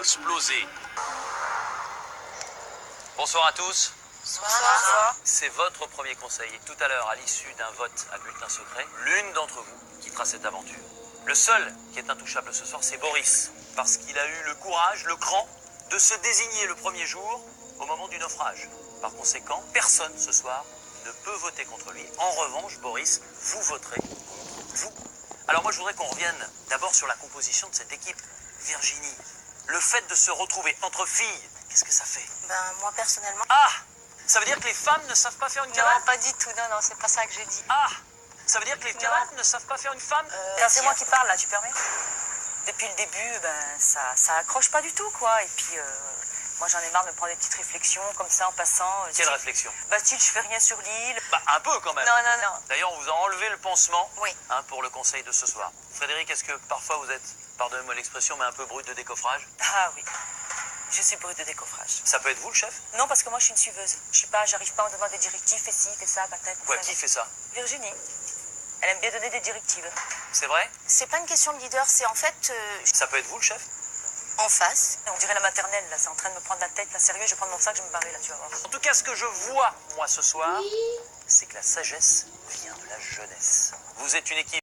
exploser. Bonsoir à tous. Bonsoir. C'est votre premier conseil. Tout à l'heure, à l'issue d'un vote à bulletin secret, l'une d'entre vous quittera cette aventure. Le seul qui est intouchable ce soir, c'est Boris, parce qu'il a eu le courage, le cran, de se désigner le premier jour au moment du naufrage. Par conséquent, personne ce soir ne peut voter contre lui. En revanche, Boris, vous voterez contre vous. Alors moi, je voudrais qu'on revienne d'abord sur la composition de cette équipe. Virginie, le fait de se retrouver entre filles, qu'est-ce que ça fait? Ben, moi, personnellement... Ah! Ça veut dire que les femmes ne savent pas faire une cavale? Non, pas du tout. Non, c'est pas ça que j'ai dit. Ah! Ça veut dire que les cavales ne savent pas faire une femme? C'est moi qui parle, là, tu permets? Depuis le début, ça accroche pas du tout, quoi. Et puis, moi, j'en ai marre de me prendre des petites réflexions comme ça en passant. Quelle réflexion? Style, je fais rien sur l'île. Un peu quand même. Non. D'ailleurs, on vous a enlevé le pansement Oui. Pour le conseil de ce soir. Frédéric, est-ce que parfois vous êtes, pardonnez-moi l'expression, mais un peu brut de décoffrage? Ah oui. Je suis brute de décoffrage. Ça peut être vous le chef? Non, parce que moi, je suis une suiveuse. J'arrive pas à me demander des directives, fais ci, fais ça, patate. Quoi, qui fait ça? Virginie. Elle aime bien donner des directives. C'est vrai? C'est pas une question de leader, c'est en fait... Ça peut être vous le chef? En face. On dirait la maternelle, là, c'est en train de me prendre la tête, là, sérieux, je vais prendre mon sac, je vais me barrer, là, tu vas voir. En tout cas, ce que je vois, moi, ce soir, c'est que la sagesse vient de la jeunesse. Vous êtes une équipe